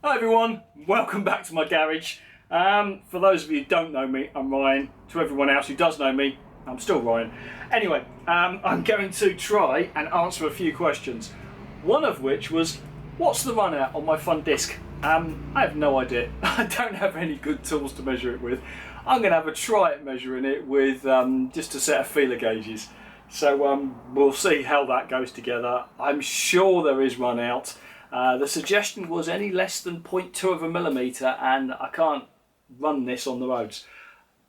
Hi everyone, welcome back to my garage. For those of you who don't know me, I'm Ryan. To everyone else who does know me, I'm still Ryan. Anyway, I'm going to try and answer a few questions. One of which was, what's the run out on my front disc? I have no idea. I don't have any good tools to measure it with. I'm going to have a try at measuring it with just a set of feeler gauges. So we'll see how that goes together. I'm sure there is run out. The suggestion was any less than 0.2 of a millimetre, and I can't run this on the roads.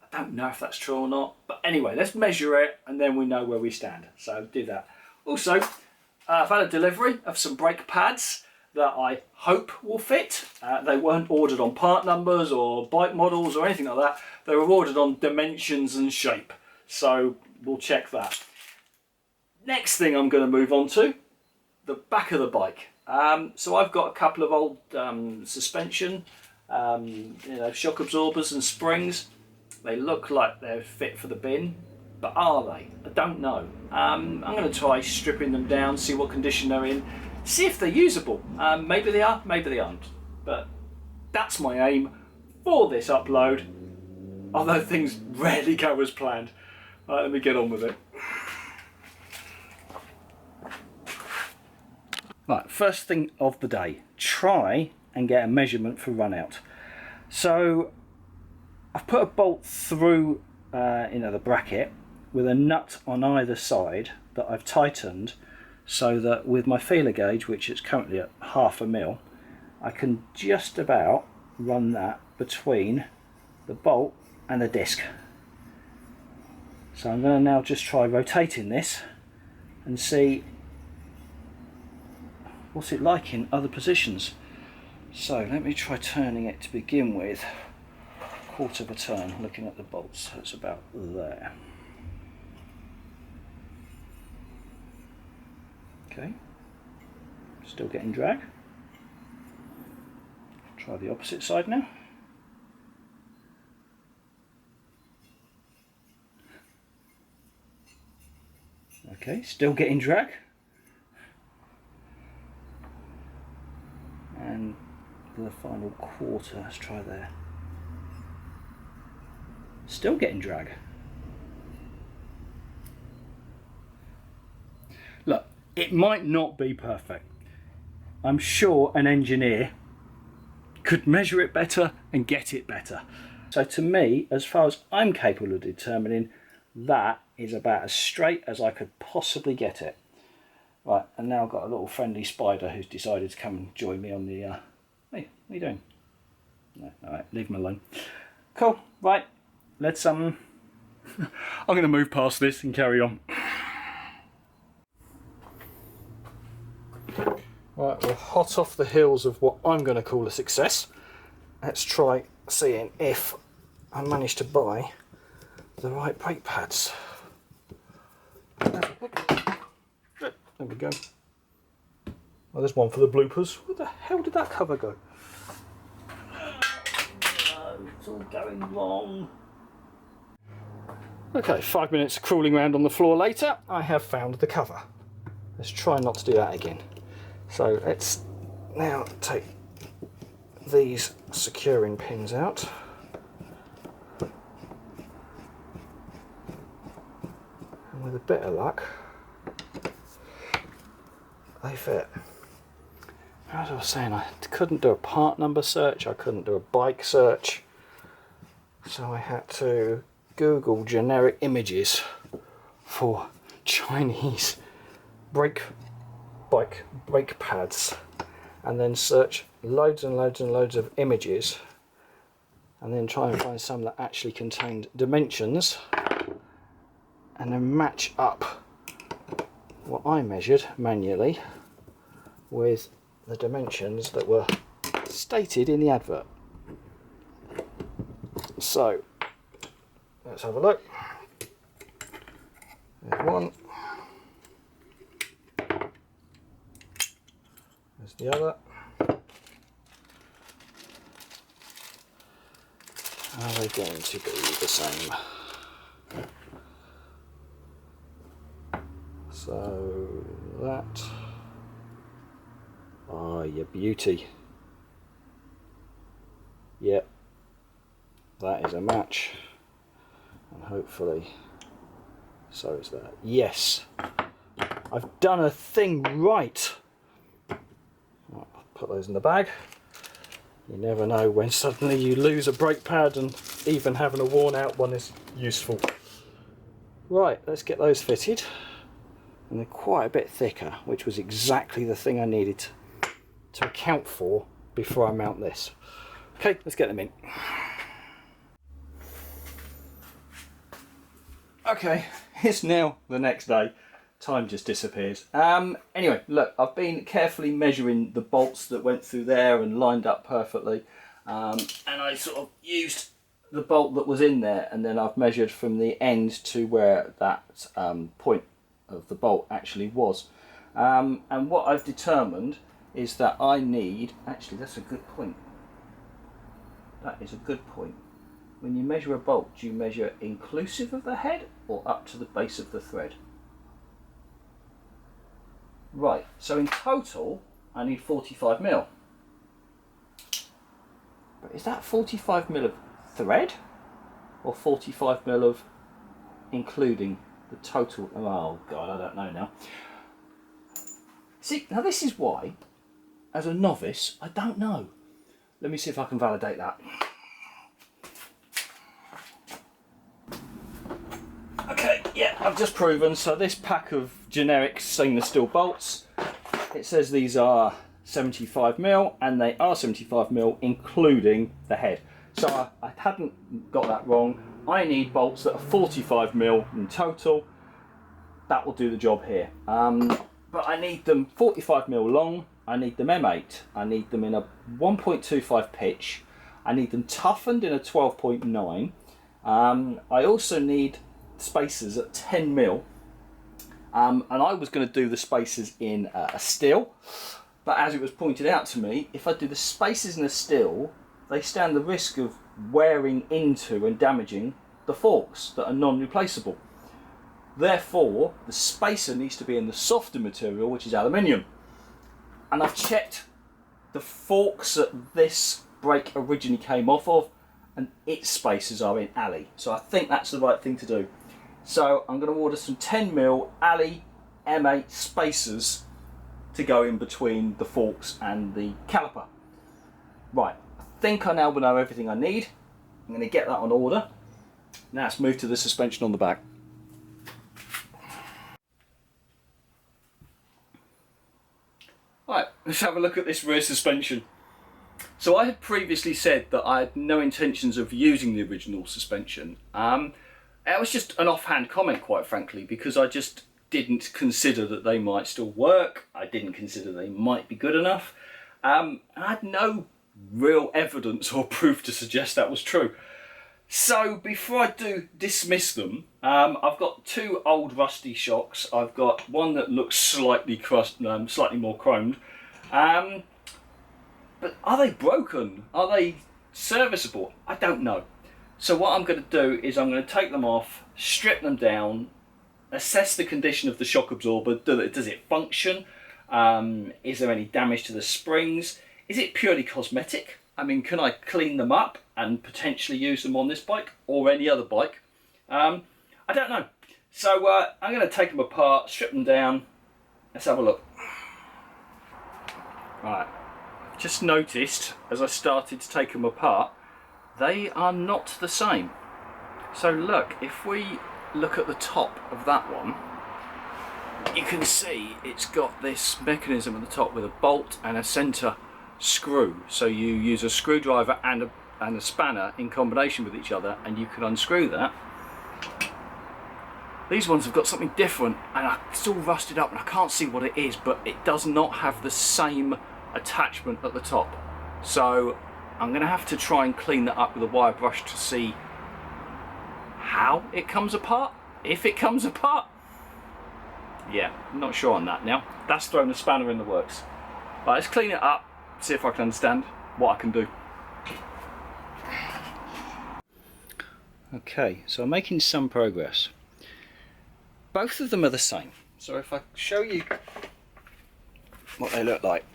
I don't know if that's true or not, but anyway, let's measure it and then we know where we stand. So do that. Also, I've had a delivery of some brake pads that I hope will fit. They weren't ordered on part numbers or bike models or anything like that. They were ordered on dimensions and shape. So we'll check that. Next thing I'm going to move on to, the back of the bike. So I've got a couple of old suspension, shock absorbers and springs. They look like they're fit for the bin, but are they? I don't know. I'm going to try stripping them down, see what condition they're in, see if they're usable. Maybe they are, maybe they aren't. But that's my aim for this upload, although things rarely go as planned. Right, let me get on with it. Right, first thing of the day, try and get a measurement for run out. So I've put a bolt through the bracket with a nut on either side that I've tightened so that with my feeler gauge, which is currently at 0.5 mil, I can just about run that between the bolt and the disc. So I'm going to now just try rotating this and see what's it like in other positions. So let me try turning it to begin with. 1/4 of a turn, looking at the bolts. That's about there. Okay, still getting drag. Try the opposite side now. Okay, still getting drag. And the final 1/4, let's try there. Still getting drag. Look, it might not be perfect. I'm sure an engineer could measure it better and get it better. So to me, as far as I'm capable of determining, that is about as straight as I could possibly get it. Right, and now I've got a little friendly spider who's decided to come and join me on the... Hey, what are you doing? No, alright, leave him alone. Cool, right, let's I'm going to move past this and carry on. Right, we're hot off the heels of what I'm going to call a success. Let's try seeing if I manage to buy the right brake pads. There we go. Well, there's one for the bloopers. Where the hell did that cover go? Oh, it's all going wrong. Okay, 5 minutes of crawling around on the floor later, I have found the cover. Let's try not to do that again. So let's now take these securing pins out. And with a bit of luck, they fit. As I was saying, I couldn't do a part number search, I couldn't do a bike search, so I had to Google generic images for Chinese brake pads, and then search loads and loads and loads of images, and then try and find some that actually contained dimensions, and then match up what I measured manually with the dimensions that were stated in the advert. So let's have a look. There's one. There's the other. Are they going to be the same? So that, oh, you beauty. Yep, that is a match, and hopefully so is that. Yes, I've done a thing right. I'll put those in the bag. You never know when suddenly you lose a brake pad, and even having a worn out one is useful. Right, let's get those fitted. And they're quite a bit thicker, which was exactly the thing I needed to account for before I mount this. Okay, let's get them in. Okay, it's now the next day. Time just disappears. Anyway, look, I've been carefully measuring the bolts that went through there and lined up perfectly. And I sort of used the bolt that was in there, and then I've measured from the end to where that point of the bolt actually was. And what I've determined is that I need, actually that's a good point. That is a good point. When you measure a bolt, do you measure inclusive of the head or up to the base of the thread? Right, so in total I need 45 mil. But is that 45 mil of thread or 45 mil of including the total? Oh god, I don't know now. See, now this is why, as a novice, I don't know. Let me see if I can validate that. Okay, yeah, I've just proven. So this pack of generic stainless steel bolts, it says these are 75 mil, and they are 75 mil including the head. So I hadn't got that wrong. I need bolts that are 45 mil in total. That will do the job here. But I need them 45 mil long. I need them M8. I need them in a 1.25 pitch. I need them toughened in a 12.9. I also need spacers at 10 mil. And I was going to do the spacers in a steel. But as it was pointed out to me, if I do the spacers in a steel, they stand the risk of wearing into and damaging the forks that are non-replaceable. Therefore, the spacer needs to be in the softer material, which is aluminium. And I've checked the forks that this brake originally came off of, and its spacers are in Ali. So I think that's the right thing to do. So I'm going to order some 10 mil Ali M8 spacers to go in between the forks and the caliper. Right, I think I now know everything I need. I'm going to get that on order. Now let's move to the suspension on the back. Right, let's have a look at this rear suspension. So I had previously said that I had no intentions of using the original suspension. It was just an offhand comment, quite frankly, because I just didn't consider that they might still work. I didn't consider they might be good enough. I had no real evidence or proof to suggest that was true. So before I do dismiss them, I've got two old rusty shocks. I've got one that looks slightly slightly more chromed. But are they broken? Are they serviceable? I don't know. So what I'm going to do is I'm going to take them off, strip them down, assess the condition of the shock absorber. Does it function? Is there any damage to the springs? Is it purely cosmetic? I mean, can I clean them up and potentially use them on this bike or any other bike? I don't know. So I'm going to take them apart, strip them down. Let's have a look. Right. Just noticed as I started to take them apart, they are not the same. So look, if we look at the top of that one, you can see it's got this mechanism at the top with a bolt and a centre screw. So you use a screwdriver and a spanner in combination with each other, and you can unscrew that. These ones have got something different, and it's all rusted up and I can't see what it is, but it does not have the same attachment at the top. So I'm going to have to try and clean that up with a wire brush to see how it comes apart, if it comes apart. Yeah, I'm not sure on that now. That's thrown a spanner in the works. Right, let's clean it up, see if I can understand what I can do. Okay, so I'm making some progress. Both of them are the same. So if I show you what they look like,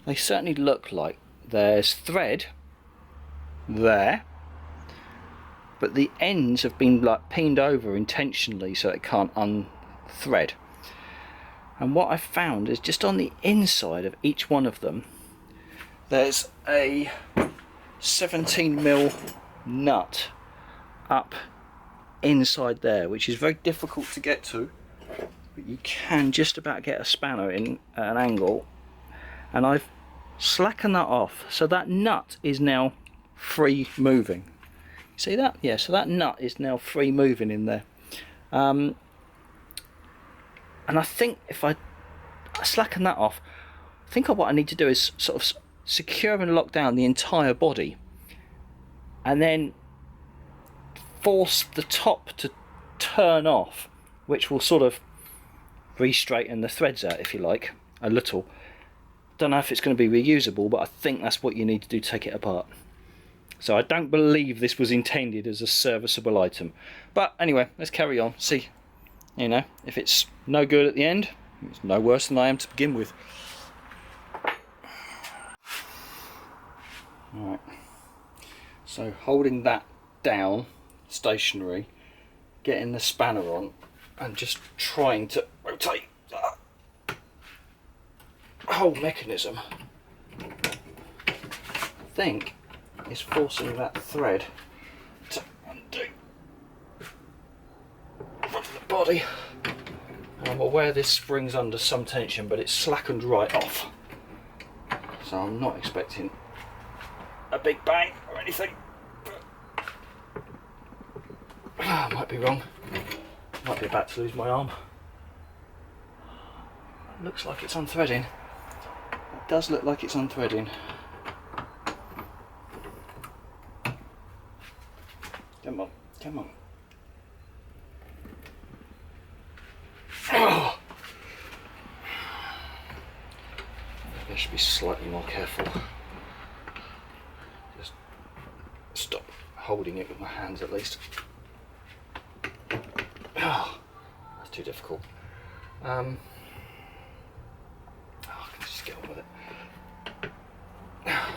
they certainly look like there's thread there, but the ends have been like pinned over intentionally so it can't unthread. And what I've found is just on the inside of each one of them there's a 17mm nut up inside there, which is very difficult to get to, but you can just about get a spanner in at an angle, and I've slackened that off so that nut is now free moving. See that? Yeah, so that nut is now free moving in there, and I think if I slacken that off, I think what I need to do is sort of secure and lock down the entire body and then force the top to turn off, which will sort of re-straighten the threads out, if you like, a little. Don't know if it's going to be reusable, but I think that's what you need to do to take it apart. So I don't believe this was intended as a serviceable item, but anyway, let's carry on. See, you know, if it's no good at the end, it's no worse than I am to begin with. Alright, so holding that down stationary, getting the spanner on and just trying to rotate that whole mechanism, I think is forcing that thread to undo from the body. And I'm aware this spring's under some tension, but it's slackened right off, so I'm not expecting a big bang or anything. I might be wrong. Might be about to lose my arm. Looks like it's unthreading. It does look like it's unthreading. Come on, come on. Oh. I should be slightly more careful. Just stop holding it with my hands at least. Oh, that's too difficult. I can just get on with it. I'm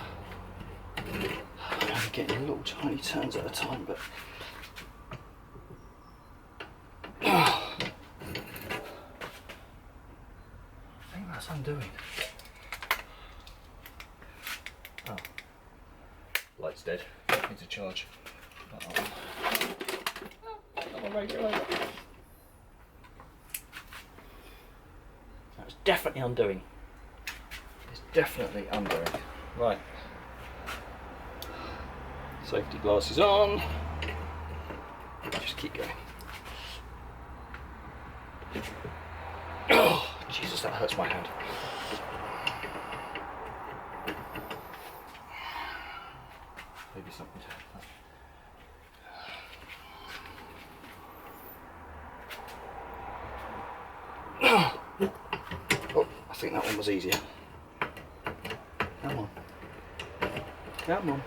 getting little tiny turns at a time, but I think that's undoing. Oh, light's dead. Need to charge. Not a regulator. That's definitely undoing. It's definitely undoing. Right. Safety glasses on. Just keep going. Oh, Jesus, that hurts my hand. Maybe something to help that. Oh, I think that one was easier. Come on. Come on.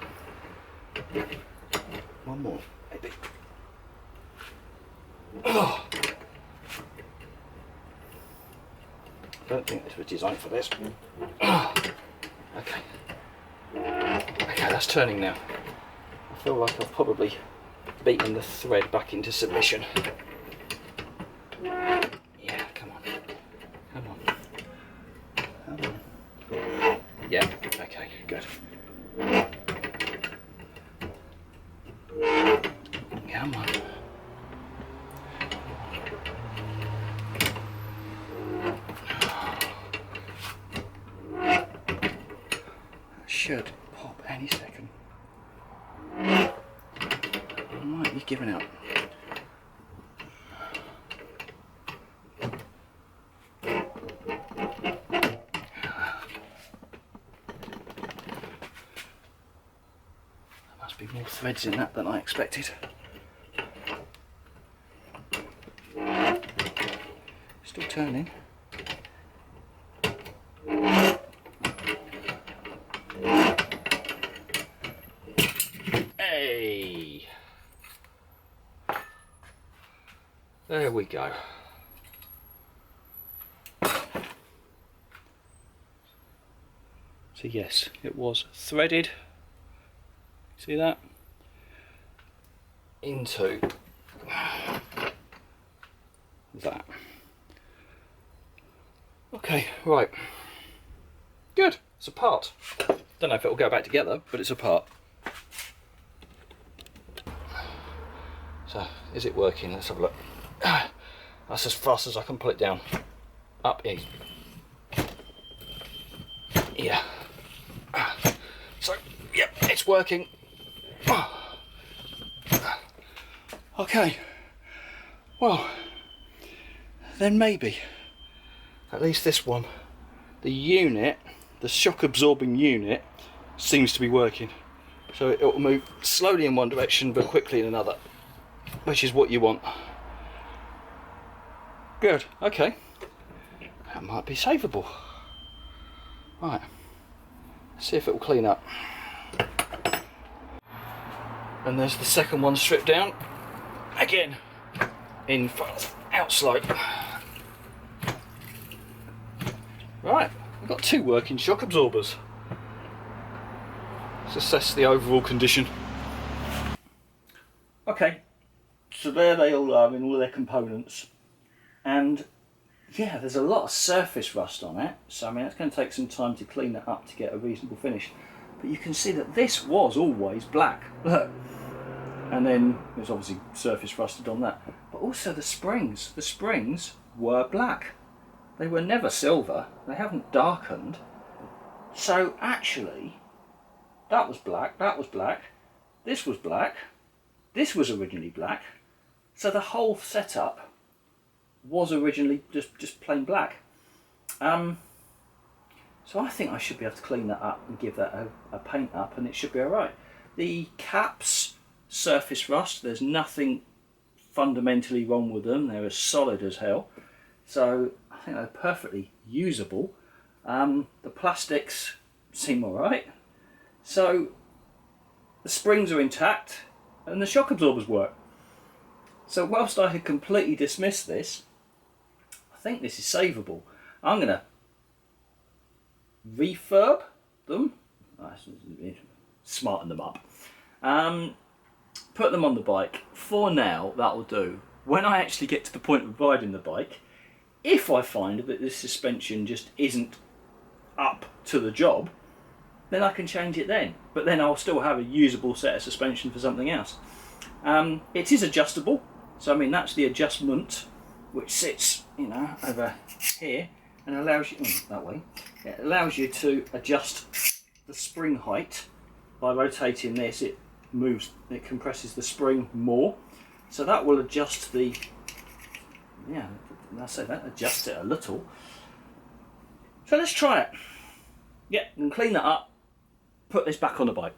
One more, maybe. Oh. I don't think this was designed for this. Oh. Okay. Okay, that's turning now. I feel like I've probably beaten the thread back into submission. Yeah, come on. Come on. Come on. Yeah, okay, good. Come on. Should pop any second. I might be giving up. There must be more threads in that than I expected. Still turning. Hey! There we go. So yes, it was threaded See that? Into that. Okay, right. Good. It's apart. Don't know if it'll go back together, but it's apart. So, is it working? Let's have a look. That's as fast as I can pull it down. Up easy. Yeah. So, yep, it's working. Okay. Well, then maybe, at least this one, the unit, the shock absorbing unit, seems to be working. So it will move slowly in one direction but quickly in another, which is what you want. Good, okay. That might be savable. Right, let's see if it will clean up. And there's the second one stripped down. Again, in front, out slow. Right, we've got 2 working shock absorbers. Let's assess the overall condition. Okay, so there they all are in all their components. And yeah, there's a lot of surface rust on it, so I mean it's going to take some time to clean that up to get a reasonable finish. But you can see that this was always black, look. And then there's obviously surface rusted on that. But also the springs were black. They were never silver, they haven't darkened. So actually, that was black, this was black, this was originally black. So the whole setup was originally just plain black. So I think I should be able to clean that up and give that a paint up and it should be alright. The caps, surface rust, there's nothing fundamentally wrong with them, they're as solid as hell. So I think they're perfectly usable. The plastics seem alright. So the springs are intact and the shock absorbers work. So whilst I had completely dismissed this, I think this is savable. I'm going to refurb them, smarten them up, put them on the bike. For now, that will do. When I actually get to the point of riding the bike, if I find that this suspension just isn't up to the job, then I can change it then. But then I'll still have a usable set of suspension for something else. It is adjustable, so I mean that's the adjustment which sits, you know, over here and allows you that way. It allows you to adjust the spring height by rotating this. It moves, it compresses the spring more, so that will adjust the. Yeah, I say that, adjust it a little. So let's try it. Yeah, and clean that up. Put this back on the bike.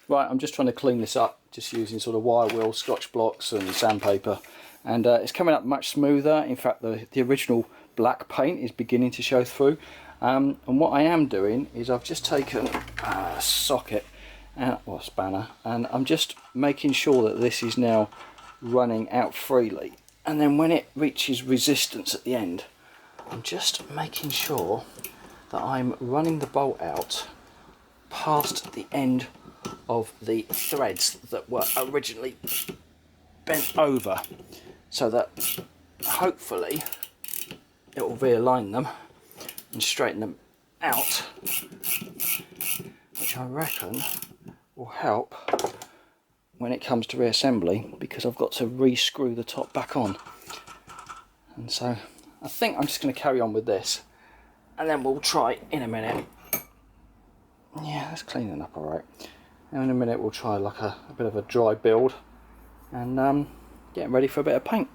Right, I'm just trying to clean this up, just using sort of wire wheel, scotch blocks and sandpaper, and it's coming up much smoother. In fact, the original black paint is beginning to show through. And what I am doing is I've just taken a socket or spanner, and I'm just making sure that this is now running out freely, and then when it reaches resistance at the end, I'm just making sure that I'm running the bolt out past the end of the threads that were originally bent over, so that hopefully it will realign them and straighten them out, which I reckon will help when it comes to reassembly, because I've got to re-screw the top back on. And so I think I'm just going to carry on with this, and then we'll try in a minute. Yeah, that's cleaning up alright. Now in a minute we'll try like a bit of a dry build and getting ready for a bit of paint.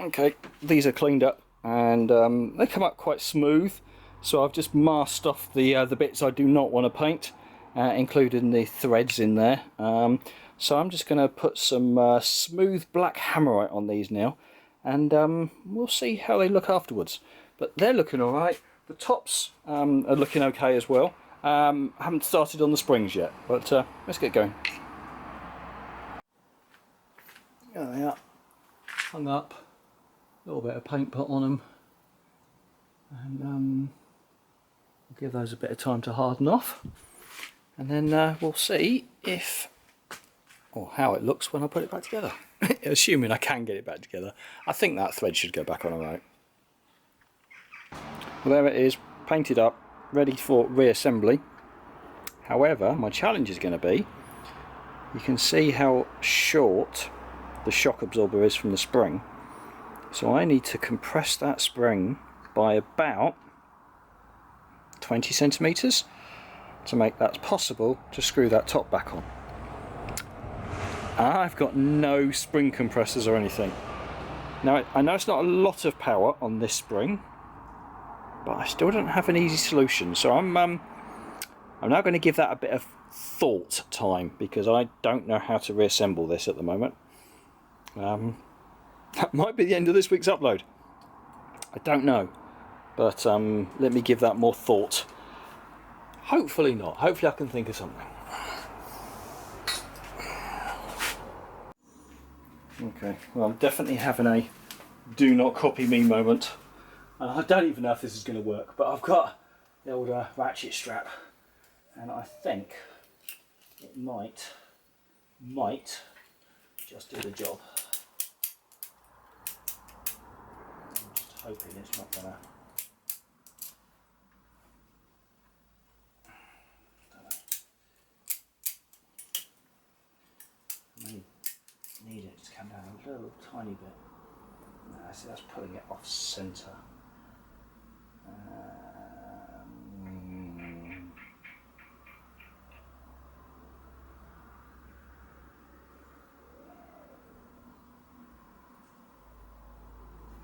Okay, these are cleaned up and they come up quite smooth, so I've just masked off the bits I do not want to paint, including the threads in there. So I'm just going to put some smooth black hammerite on these now, and we'll see how they look afterwards. But they're looking alright. The tops are looking okay as well. Haven't started on the springs yet, but let's get going. There they are, hung up, a little bit of paint put on them, and We'll give those a bit of time to harden off, and then we'll see if, or how it looks when I put it back together. Assuming I can get it back together. I think that thread should go back on alright. Well, there it is, painted up, ready for reassembly. However, my challenge is going to be, you can see how short the shock absorber is from the spring. So I need to compress that spring by about 20 centimeters to make that possible to screw that top back on. I've got no spring compressors or anything. Now I know it's not a lot of power on this spring, but I still don't have an easy solution. So I'm now going to give that a bit of thought time, because I don't know how to reassemble this at the moment. That might be the end of this week's upload. I don't know, but let me give that more thought. Hopefully not. Hopefully I can think of something. Okay, well, I'm definitely having a do not copy me moment. And I don't even know if this is going to work, but I've got the old ratchet strap, and I think it might just do the job. I'm just hoping it's not going to. Need it to come down a little tiny bit. No, see, that's pulling it off centre.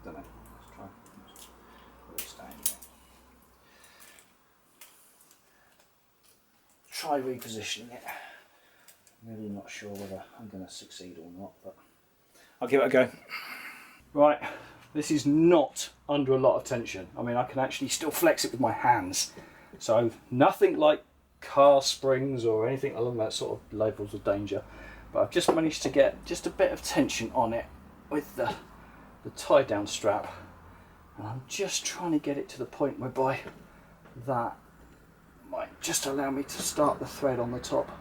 Don't know. Let's try. Put it down here. Try repositioning it. Really not sure whether I'm going to succeed or not, but I'll give it a go. Right, this is not under a lot of tension. I mean, I can actually still flex it with my hands. So nothing like car springs or anything along that sort of levels of danger. But I've just managed to get just a bit of tension on it with the tie down strap. And I'm just trying to get it to the point whereby that might just allow me to start the thread on the top.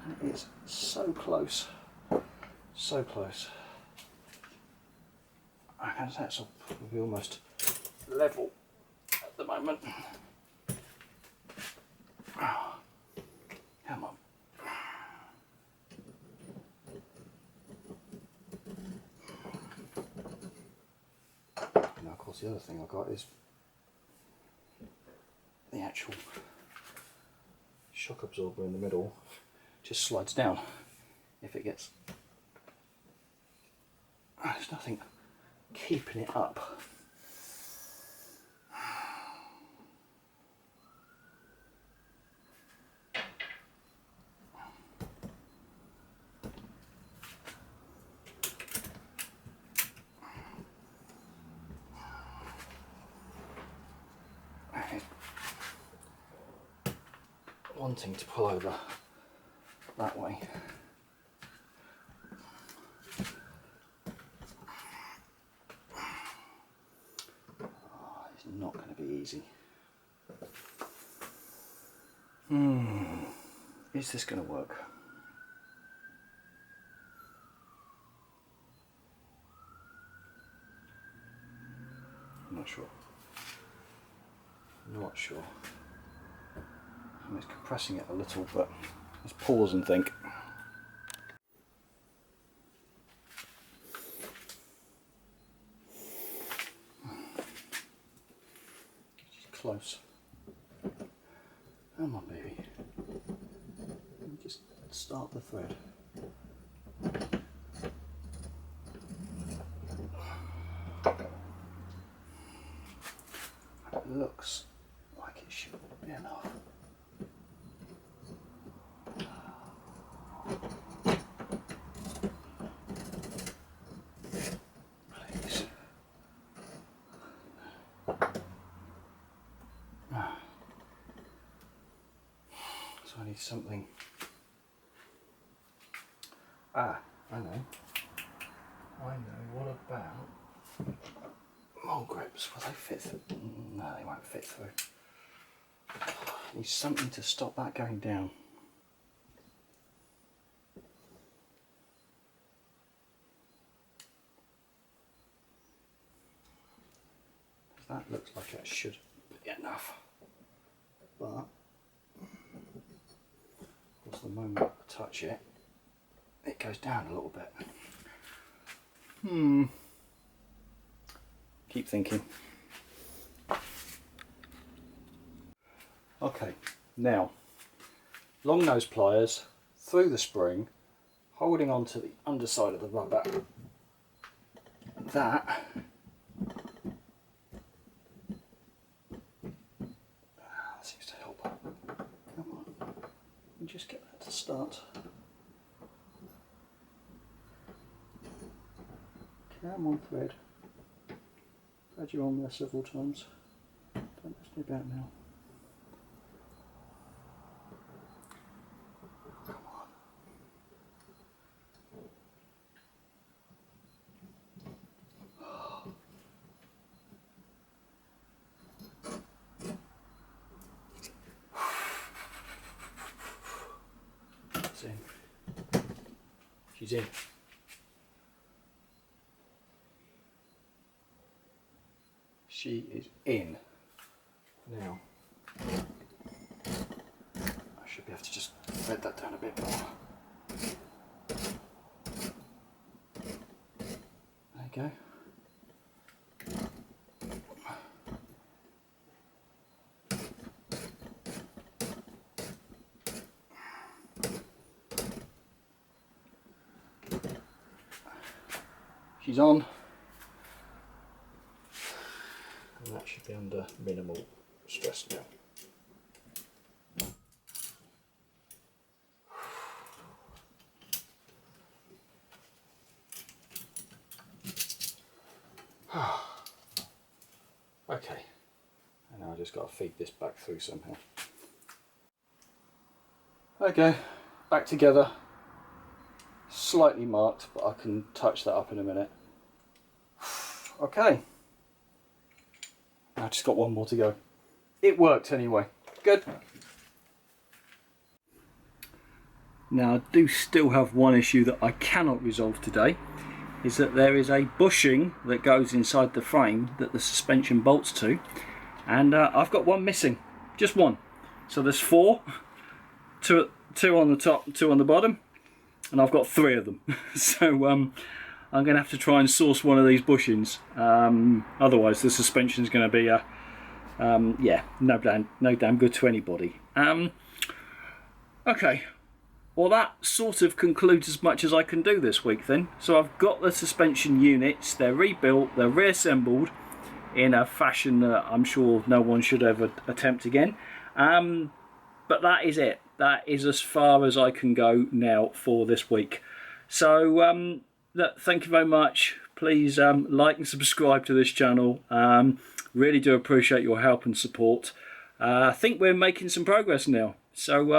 And it is so close, so close. I can say it's probably almost level at the moment. Come on. Now, of course, the other thing I've got is the actual shock absorber in the middle. Just slides down if it gets. There's nothing keeping it up. Wanting to pull over that way. Oh, it's not going to be easy. Is this going to work? I'm not sure. Not sure. I'm just compressing it a little, but let's pause and think. Just close. Come on, baby. Let me just start the thread. It looks like it should be enough. Please. So I need something. I know. What about mole grips? Will they fit through? No, they won't fit through. Need something to stop that going down. That looks like it should be enough, but of course the moment I touch it, it goes down a little bit. Keep thinking. Okay, now long nose pliers through the spring, holding on to the underside of the rubber. That seems to help. Come on, and just get that to start. Come on, thread. Glad you're on there several times. Don't mess me about now. Come on. It's in. She's in. She is in. Now, I should be able to just thread that down a bit more. There you go. She's on. And that should be under minimal stress now. Okay, and now I just got to feed this back through somehow. Okay, back together. Slightly marked, but I can touch that up in a minute. Okay. I've just got one more to go. It worked anyway. Good. Now I do still have one issue that I cannot resolve today, is that there is a bushing that goes inside the frame that the suspension bolts to, and I've got one missing. Just one. So there's four. Two on the top, two on the bottom, and I've got three of them. So I'm going to have to try and source one of these bushings. Otherwise the suspension's going to be yeah, no damn good to anybody. Okay, well that sort of concludes as much as I can do this week then. So I've got the suspension units, they're rebuilt, they're reassembled in a fashion that I'm sure no one should ever attempt again. But that is it. That is as far as I can go now for this week. So thank you very much. Please like and subscribe to this channel. Really do appreciate your help and support. I think we're making some progress now. So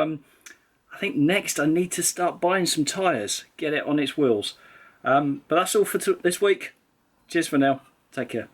I think next I need to start buying some tyres, get it on its wheels. But that's all for this week. Cheers for now. Take care.